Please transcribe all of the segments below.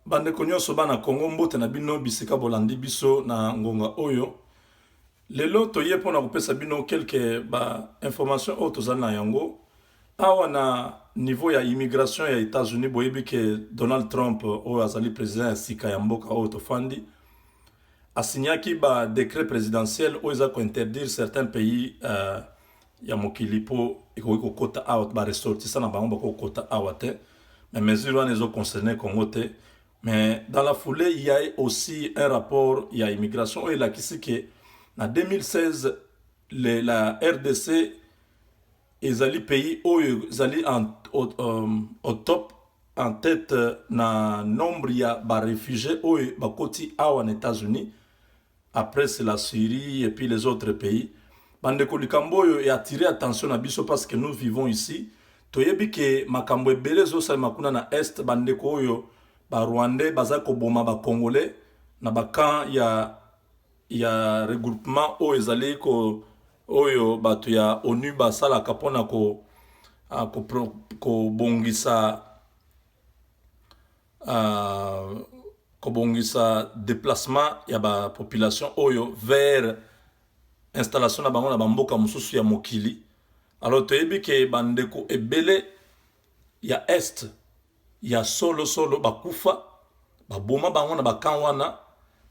Bande nyonso bana Congo mbote na bino bisika bolandi biso na ngonga oyo. Lelo toye pona kopesa bino quelques information oyo tozali na yango. Awa na niveau ya immigration ya États-Unis boyebi ke Donald Trump oyo azali président ya sika ya mboka oyo tofandi asignaki décret présidentiel oyo eza ko interdire certains pays ya mokili po ekoki kokota awa ressortissant na bango bakokota awa te. Mais mesures wana ezo concerner Congo te. Mais dans la foulée, il y a aussi un rapport, il y a immigration. Et là, qui c'est que, en 2016, la RDC, ils allaient pays où ils allaient au top, en tête, na nombre, il y a des réfugiés où ils sont en États-Unis. Après, c'est la Syrie et puis les autres pays. Bandeko Likambo et attiré attention à biso parce que nous vivons ici. Toyebi ke makambo ebele zo sa makuna na est bandeko yo ba Rwandais baza ko boma ba Congolais na ba camp ya regroupement o ezali ko oyo batu ya ONU basala kapona ko bongisa ko bongisa déplacement ya ba population oyo vers installation na bango na bamboka mususu ya mokili. Alors toyebi ke bandeko ebele ya est ya solo bakufa baboma bango na bakan wana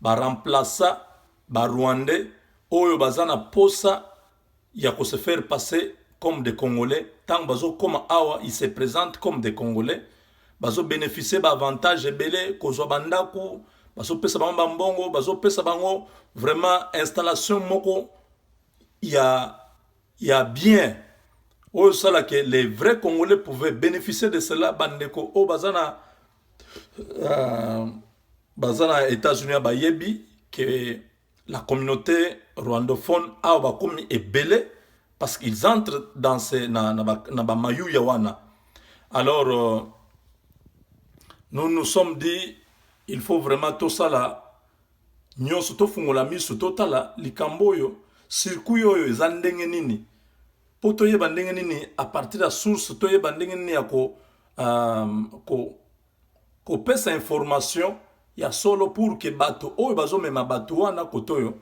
remplaça ba Rwandais oyo bazana posa ya ko se faire passer comme des Congolais. Tant bazo comme awa ils se présentent comme des Congolais, bazo bénéficier ba avantage ebele kozwa bandako, bazo pesa bango bambongo, bazo pesa bango vraiment installation moko ya bien. Oh, ça que les vrais Congolais pouvaient bénéficier de cela. Bandeko, oh, bazana États-Unis, bayebi, que la communauté rwandophone a bakomi est belé parce qu'ils entrent dans ces na mayou yawana. Alors, nous nous sommes dit, il faut vraiment tout ça là. Nyon soto fungola miso totala likamboyo, circuit yo ezandenge nini. Po toye bandenge nini à partir de la source toye bandenge nini ya ko pesa information ya solo pour que bato oyo bazo mema bato wana kotoyo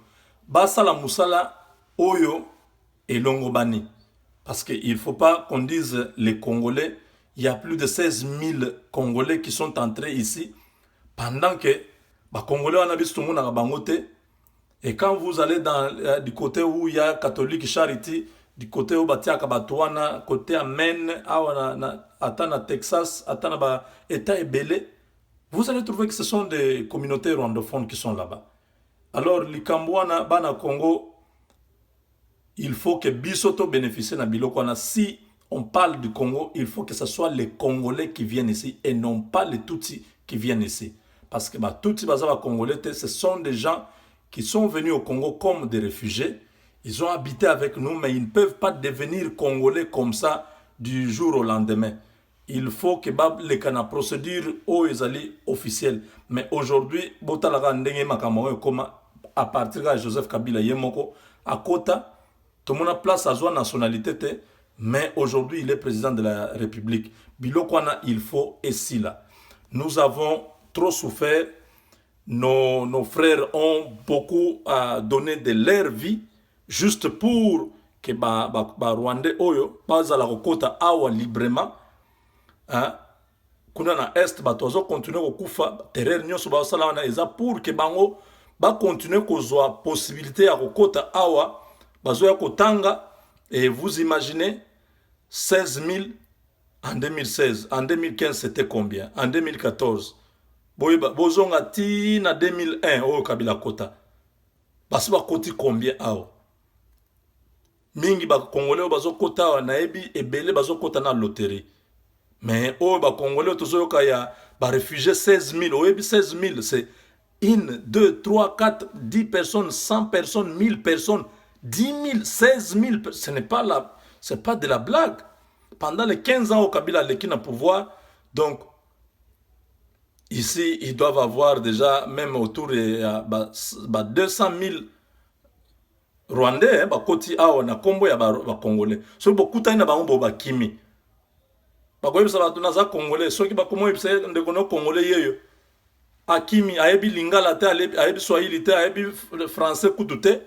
basala musala oyo elongo bani. Parce que il faut pas qu'on dise les Congolais, il y a plus de 16 000 Congolais qui sont entrés ici pendant que ba Congolais wana biso tout monde na bangote. Et quand vous allez dans du côté où il y a catholique charity, du côté où batiaka batouana, côté Amen, atana Texas, atana ba État ebele, vous allez trouver que ce sont des communautés rwandophones qui sont là-bas. Alors, Likambouana, Bana Congo, il faut que Bisoto bénéficie na bilokwana. Si on parle du Congo, il faut que ce soit les Congolais qui viennent ici et non pas les Tutsis qui viennent ici. Parce que Tutsis, Congolais, ce sont des gens qui sont venus au Congo comme des réfugiés. Ils ont habité avec nous, mais ils ne peuvent pas devenir Congolais comme ça du jour au lendemain. Il faut que la procédure officielle. Mais aujourd'hui, à partir de Joseph Kabila Yemoko, à Kota, tout le monde a place à sa nationalité, mais aujourd'hui, il est président de la République. Bilokwana, il faut ici là. Nous avons trop souffert. Nos frères ont beaucoup donné de leur vie juste pour que Rwandais oyo bazala kokota awa librement. Kuna na est batozo continuer kokufa terreur nyonso basala wana eza pour que bango ba continuer kozwa possibilité ya kokota awa bazoya kotanga. Et vous imaginez 16 000 en 2016, en 2015 c'était combien, en 2014 bozonga ti na 2001 oyo Kabila kota basi bakoti combien awa mingi ba Congolais bazo kota awa na ebi ebele bazo kota na loterie. Mais oyo ba Congolais tozoyoka ya ba réfugiés 16 000 oyebi 16 000 c'est 1, 2, 3, 4, 10 personnes, 100 personnes, 1000 personnes, 10 000, 16 000, c'est pas de la blague. Pendant les 15 ans au Kabila leki na pouvoir, donc ici, ils doivent avoir déjà, même autour de 200 000 Rwandais, Koti Awa, na Kombo ya Congolais. So, beaucoup de gens kimi. Bakoye bisa batu naza Congolais. So, ki bakomo yipse ndekono Congolais yeyo. Akimi ayebi lingala te ayebi swahili te ayebi français kutu te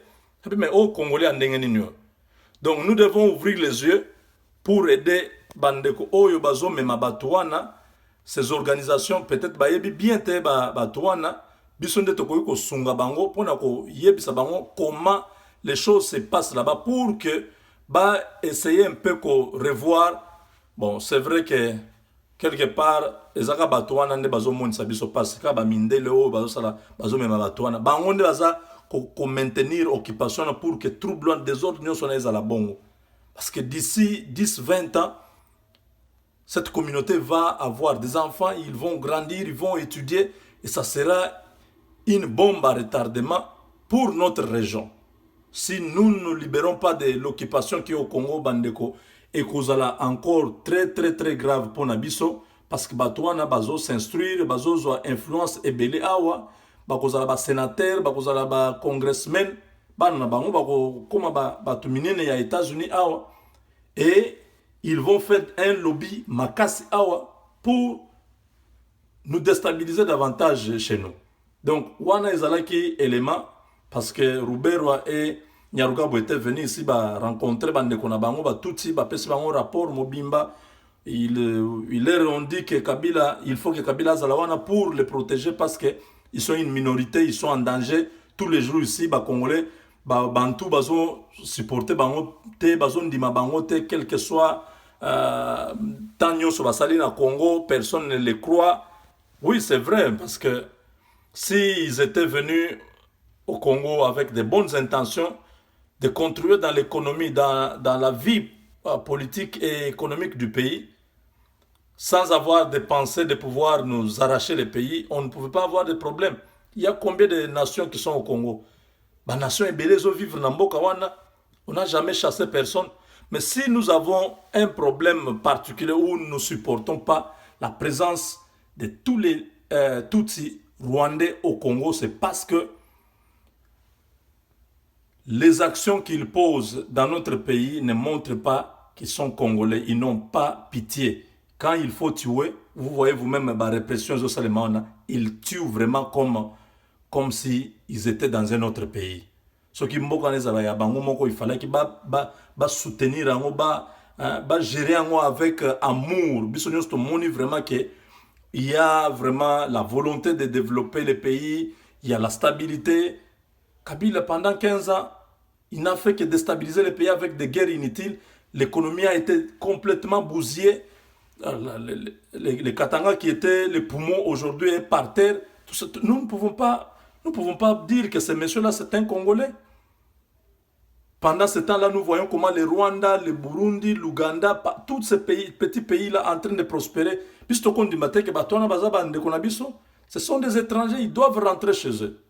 mais au congolais andenge nini yo. Donc nous devons ouvrir les yeux pour aider bandeko oyo bazo mema bato wana, ces organisations peut-être bayebi bien te bato wana biso nde tokoki kosunga bango mpona koyebisa bango comment les choses se passent là-bas pour que ba essayer un peu ko revoir. Bon, c'est vrai que quelque part ezaka bato wana nde bazomonisa biso parce que bamindele oyo bazosala bazomema bato wana bango nde baza ko maintenir occupation pour que trouble désordre nyonso na ezala bongo. Parce que d'ici 10-20 ans, cette communauté va avoir des enfants, ils vont grandir, ils vont étudier, et ça sera une bombe à retardement pour notre région. Si nous ne nous libérons pas de l'occupation qui est au Congo, Bandeko, et qu'on a encore très très très grave pour Nabiso, parce que Batouana bazo s'instruire, bazo zo influence et belé awa, bakozala ba sénateur, bakozala ba congressmen, bana bango bako koma batu minene ya États-Unis awa, et ils vont faire un lobby makasi awa pour nous déstabiliser davantage chez nous. Donc wana ezalaki élément parce que Ruberwa et Nyarugabo étaient venus ici rencontrer bandeko na bango batuti bapesi bango rapport mobimba. Ils leur ont dit que Kabila, il faut que Kabila Zalawana pour les protéger parce que ils sont une minorité, ils sont en danger tous les jours ici. Congolais, Bantou, bazo supporter bango te, bazo ndima bango te, quel que soit Tanyo Sobasali na Congo, personne ne les croit. Oui, c'est vrai parce que s'ils étaient venus au Congo avec de bonnes intentions de contribuer dans l'économie, dans la vie politique et économique du pays, sans avoir des pensées de pouvoir nous arracher le pays, on ne pouvait pas avoir de problème. Il y a combien de nations qui sont au Congo? Les nations ébélées vivent dans Mboka wana, on n'a jamais chassé personne. Mais si nous avons un problème particulier où nous ne supportons pas la présence de tous les Tutsis rwandais au Congo, c'est parce que les actions qu'ils posent dans notre pays ne montrent pas qu'ils sont congolais. Ils n'ont pas pitié. Quand il faut tuer, vous voyez vous-même la répression, ils tuent vraiment comme si ils étaient dans un autre pays. Ce qui il fallait qu'ils soutenir, gérer avec amour. Vraiment qu'il y a vraiment la volonté de développer le pays, il y a la stabilité. Kabila, pendant 15 ans, il n'a fait que déstabiliser le pays avec des guerres inutiles. L'économie a été complètement bousillée. Les Katanga qui étaient les poumons aujourd'hui est par terre. Nous ne pouvons pas dire que ce monsieur-là c'est un Congolais. Pendant ce temps-là, nous voyons comment le Rwanda, le Burundi, l'Ouganda, tous ces petits pays-là en train de prospérer. Ce sont des étrangers, ils doivent rentrer chez eux.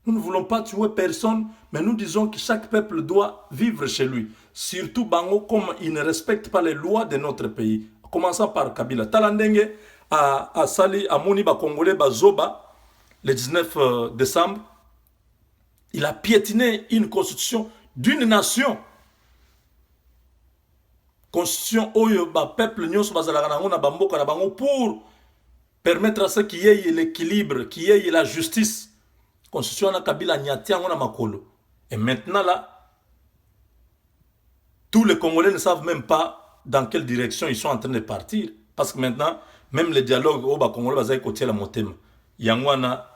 Nous ne voulons pas tuer personne, mais nous disons que chaque peuple doit vivre chez lui. Surtout Bango, comme il ne respecte pas les lois de notre pays. Commençant par Kabila. Talandenge à Sali, à Moniba Congolais, Zoba, le 19 décembre, il a piétiné une constitution d'une nation. Constitution oyo peuple nyonso bazalaka nango na bamboka na bango pour permettre à ce qu'il y ait l'équilibre, qu'il y ait la justice. Constitution na Kabila nyatiango na makolo. Et maintenant là, tous les Congolais ne savent même pas dans quelle direction ils sont en train de partir. Parce que maintenant, même les dialogues au Congolais bazaï côté la motema. Yangwana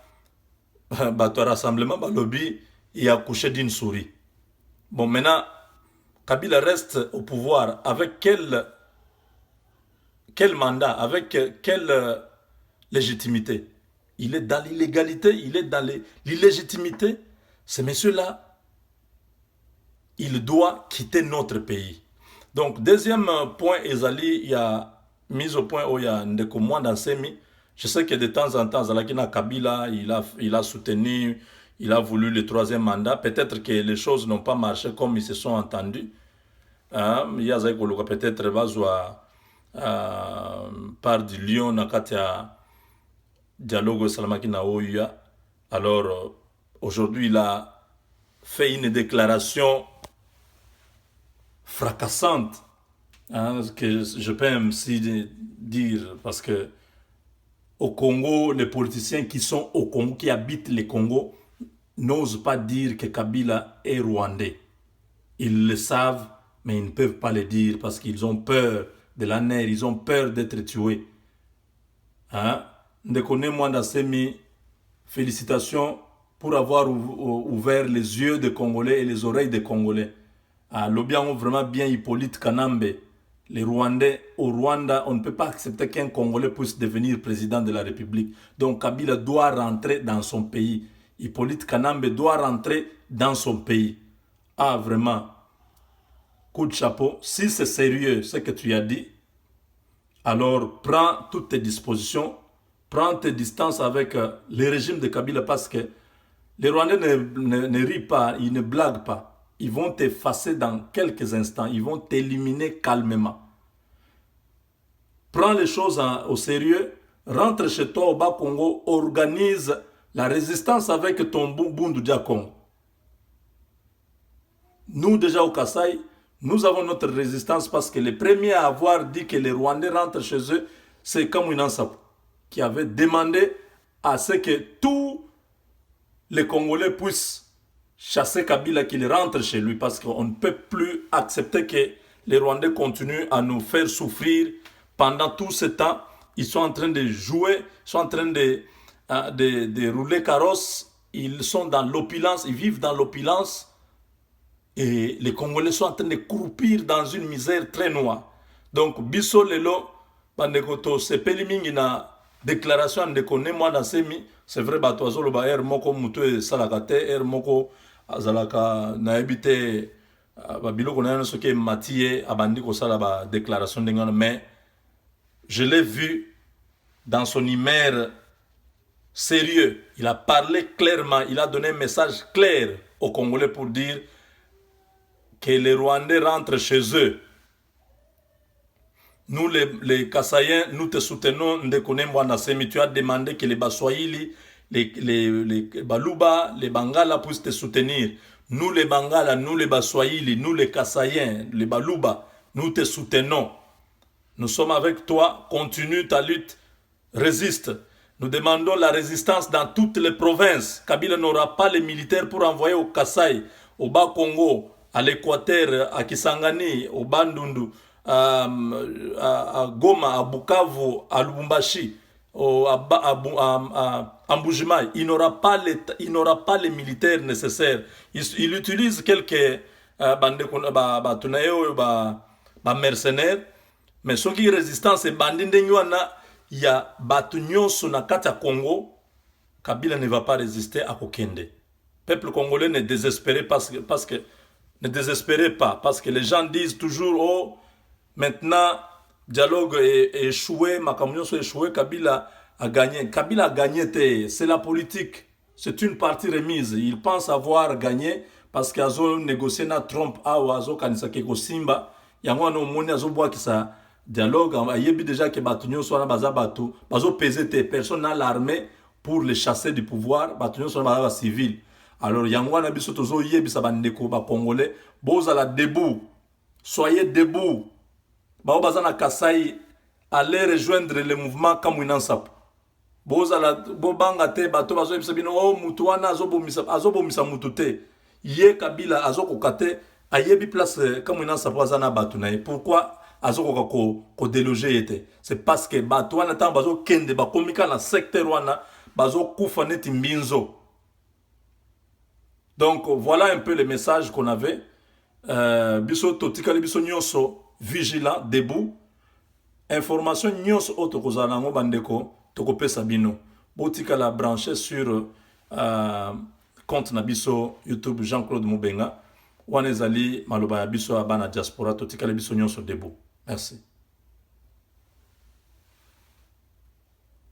bato rassemblement balobi il a couché d'une souris. Bon, maintenant, Kabila reste au pouvoir avec quel mandat, avec quelle légitimité? Il est dans l'illégalité, il est dans l'illégitimité. Ce monsieur-là, il doit quitter notre pays. Donc, deuxième point, Ezali, il y a mis au point où il y a Ndeko Mwanda Nsemi. Je sais que de temps en temps, Zalakina Kabila, il a soutenu, il a voulu le troisième mandat. Peut-être que les choses n'ont pas marché comme ils se sont entendus. Il y a peut-être par du Lyon, Nakatia dialogue Salamaki na Ouya. Alors, aujourd'hui, il a fait une déclaration fracassante, que je peux même si dire, parce que au Congo, les politiciens qui sont au Congo, qui habitent le Congo, n'osent pas dire que Kabila est rwandais. Ils le savent, mais ils ne peuvent pas le dire parce qu'ils ont peur de la nerf, ils ont peur d'être tués. Hein? Ndekone Mwanda Semi, félicitations pour avoir ouvert les yeux des Congolais et les oreilles des Congolais. L'Obiang vraiment bien Hippolyte Kanambe. Les Rwandais, au Rwanda, on ne peut pas accepter qu'un Congolais puisse devenir président de la République. Donc Kabila doit rentrer dans son pays. Hippolyte Kanambe doit rentrer dans son pays. Vraiment, coup de chapeau. Si c'est sérieux ce que tu as dit, alors prends toutes tes dispositions, prends tes distances avec le régime de Kabila parce que les Rwandais ne rient pas, ils ne blaguent pas. Ils vont t'effacer dans quelques instants. Ils vont t'éliminer calmement. Prends les choses au sérieux. Rentre chez toi au Bas-Congo. Organise la résistance avec ton Bundu Diakongo. Nous, déjà au Kasaï, nous avons notre résistance parce que les premiers à avoir dit que les Rwandais rentrent chez eux, c'est Kamwina Nsapu, qui avait demandé à ce que tous les Congolais puissent chasser Kabila, qu'il rentre chez lui, parce qu'on ne peut plus accepter que les Rwandais continuent à nous faire souffrir pendant tout ce temps. Ils sont en train de jouer, ils sont en train de rouler carrosse, ils sont dans l'opulence, ils vivent dans l'opulence, et les Congolais sont en train de croupir dans une misère très noire. Donc, biso lelo, bandekoto, sepeli mingi na déclaration de connaître moi dans ces mi, c'est vrai, batoazo le ba moko mutu salakate, moko azalaka na ebite babiloko na ce que Mathieu abandi ko sala ba déclaration d'engana, mais je l'ai vu dans son humeur sérieux. Il a parlé clairement, il a donné un message clair aux Congolais pour dire que les Rwandais rentrent chez eux. Nous, les Kasaïens, nous te soutenons. Tu as demandé que les Baswahili, les Baluba, les Bangala puissent te soutenir. Nous, les Bangala, nous, les Baswahili, nous, les Kasaïens, les Baluba, nous te soutenons. Nous sommes avec toi. Continue ta lutte. Résiste. Nous demandons la résistance dans toutes les provinces. Kabila n'aura pas les militaires pour envoyer au Kasaï, au Bas-Congo, à l'Équateur, à Kisangani, au Bandundu, à Goma, à Bukavu, à Lubumbashi, à Mbujimai. Il n'aura pas les militaires nécessaires. Il utilise quelques mercenaires, mais ceux qui résistance et bandits il y a Batunyo Sonakata Congo. Kabila ne va pas résister à Kokende. Peuple congolais ne désespérez pas ne désespérez pas, parce que les gens disent toujours, oh, maintenant, dialogue est échoué, Makamyo est échoué, Kabila a gagné. Kabila a gagné, c'est la politique. C'est une partie remise. Il pense avoir gagné parce qu'ils ont négocié na Trump, Azo Kanisake Simba, Yango no moni azo bois qui ça dialogue, il y a déjà que Batunyo soit baza batu, bazo peser personne dans l'armée pour les chasser du pouvoir, Batunyo soit baza civil. Alors, Yangwana biso tozo yebisa bandeko ba Congolais, bozala debout. Soyez debout. Ba bazana Kasai, allez rejoindre le mouvement Kamwina Nsapu. Bozala bobanga te bato bazo yebisa bino oh mutuana azobomisa mutute. Ye Kabila azokokate ayebi place Kamwina Nsapu azana batu na. Pourquoi azokoko ko déloger était? C'est parce que bato wana tan bazo kende ba komika na secteur wana bazo kufa neti mbinzo. Donc voilà un peu le message qu'on avait. Biso totikali biso nyonso vigilant, debout. Information nyonso auto kozala ngo bandeko tokopesa bino. Botikala branché sur compte na biso YouTube Jean-Claude Mubenga. Wanezali maloba ya biso abana diaspora totikali biso nyonso debout. Merci.